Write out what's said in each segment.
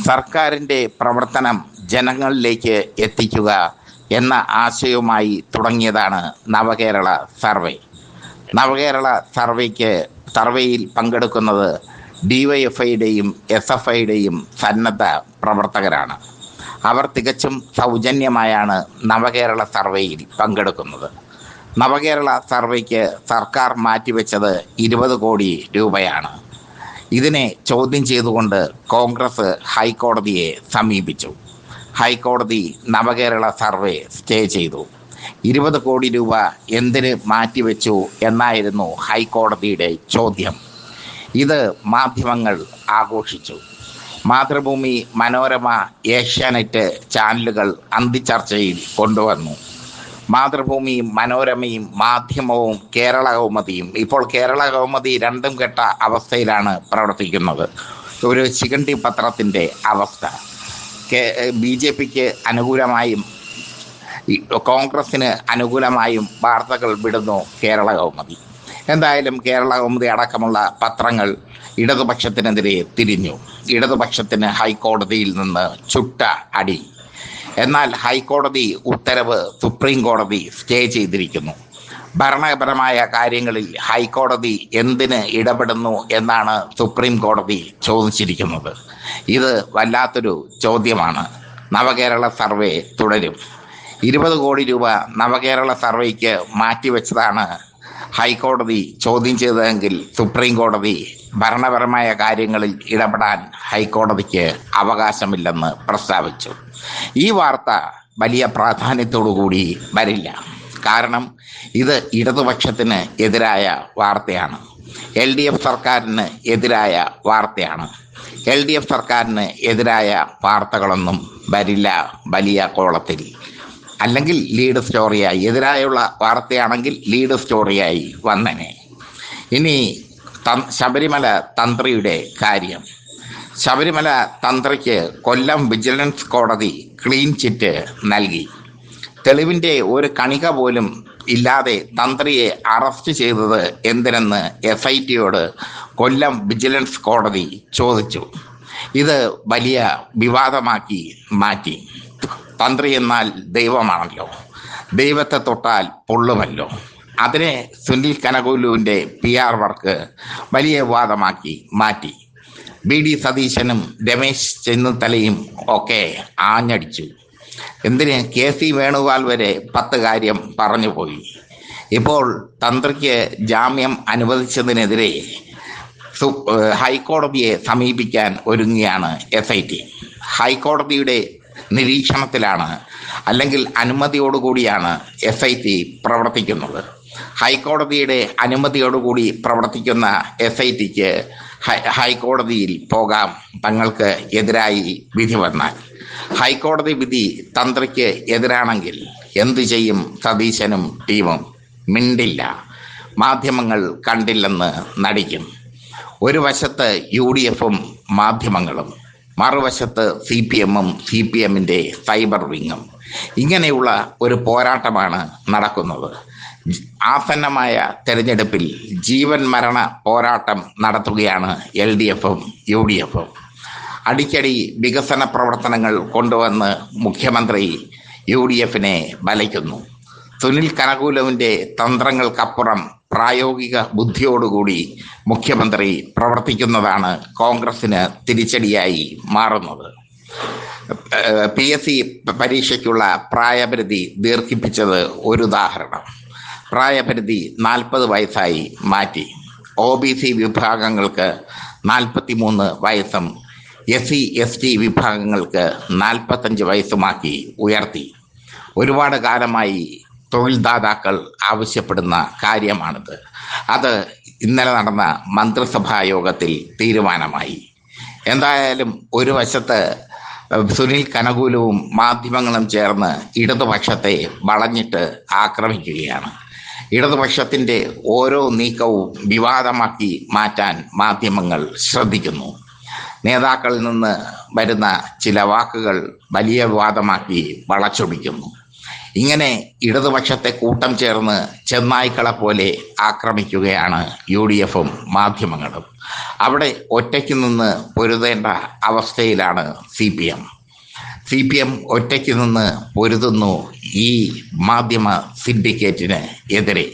സർക്കാരിൻ്റെ പ്രവർത്തനം ജനങ്ങളിലേക്ക് എത്തിക്കുക എന്ന ആശയവുമായി തുടങ്ങിയതാണ് നവകേരള സർവേ. നവകേരള സർവേയിൽ പങ്കെടുക്കുന്നത് DYFIയുടെയും SFIയുടെയും സന്നദ്ധ പ്രവർത്തകരാണ്. അവർ തികച്ചും സൗജന്യമായാണ് നവകേരള സർവേയിൽ പങ്കെടുക്കുന്നത്. നവകേരള സർവേക്ക് സർക്കാർ മാറ്റിവെച്ചത് 20 കോടി രൂപയാണ്. ഇതിനെ ചോദ്യം ചെയ്തുകൊണ്ട് കോൺഗ്രസ് ഹൈക്കോടതിയെ സമീപിച്ചു. ഹൈക്കോടതി നവകേരള സർവേ സ്റ്റേ ചെയ്തു. 20 കോടി രൂപ എന്തിന് മാറ്റിവെച്ചു എന്നായിരുന്നു ഹൈക്കോടതിയുടെ ചോദ്യം. ഇത് മാധ്യമങ്ങൾ ആഘോഷിച്ചു. മാതൃഭൂമി, മനോരമ, ഏഷ്യാനെറ്റ് ചാനലുകൾ അന്തിച്ചർച്ചയിൽ കൊണ്ടുവന്നു. മാതൃഭൂമിയും മനോരമയും മാധ്യമവും കേരള കൗമുദിയും ഇപ്പോൾ കേരള കൗമുദി രണ്ടും കെട്ട അവസ്ഥയിലാണ് പ്രവർത്തിക്കുന്നത്. ഒരു ശിഖണ്ഡി പത്രത്തിൻ്റെ അവസ്ഥ. BJPക്ക് അനുകൂലമായും കോൺഗ്രസിന് അനുകൂലമായും വാർത്തകൾ വിടുന്നു കേരള കൗമുദി. എന്തായാലും കേരള കൗമുദി അടക്കമുള്ള പത്രങ്ങൾ ഇടതുപക്ഷത്തിനെതിരെ തിരിഞ്ഞു. ഇടതുപക്ഷത്തിന് ഹൈക്കോടതിയിൽ നിന്ന് ചുട്ട അടി. എന്നാൽ ഹൈക്കോടതി ഉത്തരവ് സുപ്രീം കോടതി സ്റ്റേ ചെയ്തിരിക്കുന്നു. ഭരണപരമായ കാര്യങ്ങളിൽ ഹൈക്കോടതി എന്തിന് ഇടപെടുന്നു എന്നാണ് സുപ്രീം കോടതി ചോദിച്ചിരിക്കുന്നത്. ഇത് വല്ലാത്തൊരു ചോദ്യമാണ്. നവകേരള സർവേ തുടരും. 20 കോടി രൂപ നവകേരള സർവേക്ക് മാറ്റിവെച്ചതാണ് ഹൈക്കോടതി ചോദ്യം ചെയ്തതെങ്കിൽ സുപ്രീം കോടതി ഭരണപരമായ കാര്യങ്ങളിൽ ഇടപെടാൻ ഹൈക്കോടതിക്ക് അവകാശമില്ലെന്ന് പ്രസ്താവിച്ചു. ഈ വാർത്ത വലിയ പ്രാധാന്യത്തോടുകൂടി വരില്ല. കാരണം ഇത് ഇടതുപക്ഷത്തിന് എതിരായ വാർത്തയാണ്. LDF സർക്കാരിന് എതിരായ വാർത്തയാണ്. LDF സർക്കാരിന് എതിരായ വാർത്തകളൊന്നും വരില്ല വലിയ കോളത്തിൽ. അല്ലെങ്കിൽ ലീഡ് സ്റ്റോറിയായി, എതിരായുള്ള വാർത്തയാണെങ്കിൽ ലീഡ് സ്റ്റോറിയായി വന്നനെ. ഇനി ശബരിമല തന്ത്രിയുടെ കാര്യം. ശബരിമല തന്ത്രിക്ക് കൊല്ലം വിജിലൻസ് കോടതി ക്ലീൻ ചിറ്റ് നൽകി. തെളിവിൻ്റെ ഒരു കണിക പോലും ഇല്ലാതെ തന്ത്രിയെ അറസ്റ്റ് ചെയ്തത് എന്തിനെന്ന് SITയോട് കൊല്ലം വിജിലൻസ് കോടതി ചോദിച്ചു. ഇത് വലിയ വിവാദമാക്കി മാറ്റി. തന്ത്രി എന്നാൽ ദൈവമാണല്ലോ, ദൈവത്തെ തൊട്ടാൽ പൊള്ളുമല്ലോ. അതിനെ സുനിൽ കനകോലുവിൻ്റെ PR വർക്ക് വലിയ വിവാദമാക്കി മാറ്റി. BD സതീശനും രമേശ് ചെന്നിത്തലയും ഒക്കെ ആഞ്ഞടിച്ചു. എന്തിന് KC വേണുഗോപാൽ വരെ 10 കാര്യം പറഞ്ഞു പോയി. ഇപ്പോൾ തന്ത്രിക്ക് ജാമ്യം അനുവദിച്ചതിനെതിരെ ഹൈക്കോടതിയെ സമീപിക്കാൻ ഒരുങ്ങിയാണ് SIT. ഹൈക്കോടതിയുടെ നിരീക്ഷണത്തിലാണ്, അല്ലെങ്കിൽ അനുമതിയോടുകൂടിയാണ് SIT പ്രവർത്തിക്കുന്നത്. ഹൈക്കോടതിയുടെ അനുമതിയോടുകൂടി പ്രവർത്തിക്കുന്ന SITക്ക് ഹൈക്കോടതിയിൽ പോകാം തങ്ങൾക്ക് എതിരായി വിധി വന്നാൽ. ഹൈക്കോടതി വിധി തന്ത്രിക്ക് എതിരാണെങ്കിൽ എന്തു ചെയ്യും സതീശനും ടീമും? മിണ്ടില്ല. മാധ്യമങ്ങൾ കണ്ടില്ലെന്ന് നടിക്കും. ഒരു വശത്ത് UDFും മാധ്യമങ്ങളും, മറുവശത്ത് CPMും CPMൻ്റെ സൈബർ വിങ്ങും. ഇങ്ങനെയുള്ള ഒരു പോരാട്ടമാണ് നടക്കുന്നത്. ആസന്നമായ തെരഞ്ഞെടുപ്പിൽ ജീവൻ മരണ പോരാട്ടം നടത്തുകയാണ് LDFും UDFും. അടിക്കടി വികസന പ്രവർത്തനങ്ങൾ കൊണ്ടുവന്ന് മുഖ്യമന്ത്രി UDFിനെ വലയ്ക്കുന്നു. സുനിൽ കനകോലുവിൻ്റെ തന്ത്രങ്ങൾക്കപ്പുറം പ്രായോഗിക ബുദ്ധിയോടുകൂടി മുഖ്യമന്ത്രി പ്രവർത്തിക്കുന്നതാണ് കോൺഗ്രസിന് തിരിച്ചടിയായി മാറുന്നത്. PSC പരീക്ഷയ്ക്കുള്ള പ്രായപരിധി ദീർഘിപ്പിച്ചത് ഒരു ഉദാഹരണം. പ്രായപരിധി 40 വയസ്സായി മാറ്റി. OBC വിഭാഗങ്ങൾക്ക് 43 വയസ്സും SC/ST വിഭാഗങ്ങൾക്ക് 45 വയസ്സുമാക്കി ഉയർത്തി. ഒരുപാട് കാലമായി തൊഴിൽദാതാക്കൾ ആവശ്യപ്പെടുന്ന കാര്യമാണിത്. അത് ഇന്നലെ നടന്ന മന്ത്രിസഭാ യോഗത്തിൽ തീരുമാനമായി. എന്തായാലും ഒരു വശത്ത് സുനിൽ കനകോലുവും മാധ്യമങ്ങളും ചേർന്ന് ഇടതുപക്ഷത്തെ വളഞ്ഞിട്ട് ആക്രമിക്കുകയാണ്. ഇടതുപക്ഷത്തിൻ്റെ ഓരോ നീക്കവും വിവാദമാക്കി മാറ്റാൻ മാധ്യമങ്ങൾ ശ്രദ്ധിക്കുന്നു. നേതാക്കളിൽ നിന്ന് വരുന്ന ചില വാക്കുകൾ വലിയ വിവാദമാക്കി വളച്ചൊടിക്കുന്നു. ഇങ്ങനെ ഇടതുപക്ഷത്തെ കൂട്ടം ചേർന്ന് ചെന്നായ്ക്കളെ പോലെ ആക്രമിക്കുകയാണ് UDFും മാധ്യമങ്ങളും. അവിടെ ഒറ്റയ്ക്ക് നിന്ന് പൊരുതേണ്ട അവസ്ഥയിലാണ് സി പി എം ഒറ്റയ്ക്ക് നിന്ന് പൊരുതുന്നു ഈ മാധ്യമ സിൻഡിക്കേറ്റിന് എതിരെ.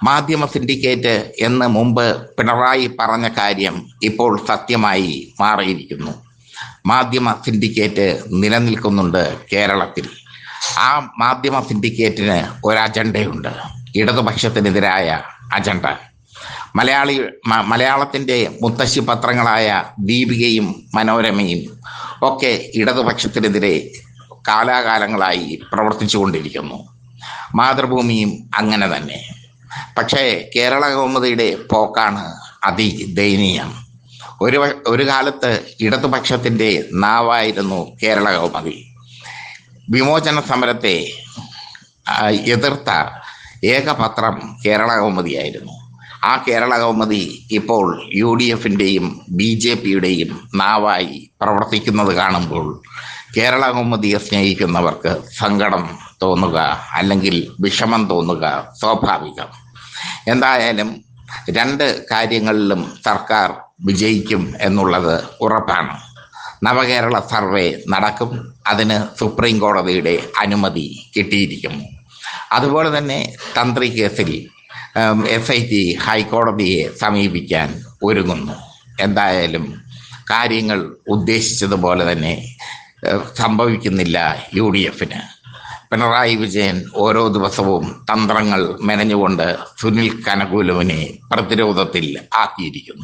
മാധ്യമ സിൻഡിക്കേറ്റ് എന്ന് മുമ്പ് പിണറായി പറഞ്ഞ കാര്യം ഇപ്പോൾ സത്യമായി മാറിയിരിക്കുന്നു. മാധ്യമ സിൻഡിക്കേറ്റ് നിലനിൽക്കുന്നുണ്ട് കേരളത്തിൽ. ആ മാധ്യമ സിൻഡിക്കേറ്റിന് ഒരു അജണ്ടയുണ്ട്, ഇടതുപക്ഷത്തിനെതിരായ അജണ്ട. മലയാളത്തിൻ്റെ മുത്തശ്ശി പത്രങ്ങളായ ദീപികയും മനോരമയും ഒക്കെ ഇടതുപക്ഷത്തിനെതിരെ കാലാകാലങ്ങളായി പ്രവർത്തിച്ചു കൊണ്ടിരിക്കുന്നു. മാതൃഭൂമിയും അങ്ങനെ തന്നെ. പക്ഷേ കേരള കൗമുദിയുടെ പോക്കാണ് അതിദയനീയം. ഒരു കാലത്ത് ഇടതുപക്ഷത്തിൻ്റെ നാവായിരുന്നു കേരള കൗമുദി. വിമോചന സമരത്തെ എതിർത്ത ഏക പത്രം കേരള കൗമുദിയായിരുന്നു. ആ കേരള കൗമുദി ഇപ്പോൾ UDFിൻ്റെയും BJPയുടെയും നാവായി പ്രവർത്തിക്കുന്നത് കാണുമ്പോൾ കേരള കൗമുദിയെ സ്നേഹിക്കുന്നവർക്ക് സങ്കടം തോന്നുക, അല്ലെങ്കിൽ വിഷമം തോന്നുക സ്വാഭാവികം. എന്തായാലും രണ്ട് കാര്യങ്ങളിലും സർക്കാർ വിജയിക്കും എന്നുള്ളത് ഉറപ്പാണ്. നവകേരള സർവേ നടക്കും, അതിന് സുപ്രീം കോടതിയുടെ അനുമതി കിട്ടിയിരിക്കുന്നു. അതുപോലെ തന്നെ തന്ത്രി കേസിൽ SIT ഹൈക്കോടതിയെ സമീപിക്കാൻ ഒരുങ്ങുന്നു. എന്തായാലും കാര്യങ്ങൾ ഉദ്ദേശിച്ചതുപോലെ തന്നെ സംഭവിക്കുന്നില്ല UDFന്. പിണറായി വിജയൻ ഓരോ ദിവസവും തന്ത്രങ്ങൾ മെനഞ്ഞുകൊണ്ട് സുനിൽ കനകുലുവിനെ പ്രതിരോധത്തിൽ ആക്കിയിരിക്കുന്നു.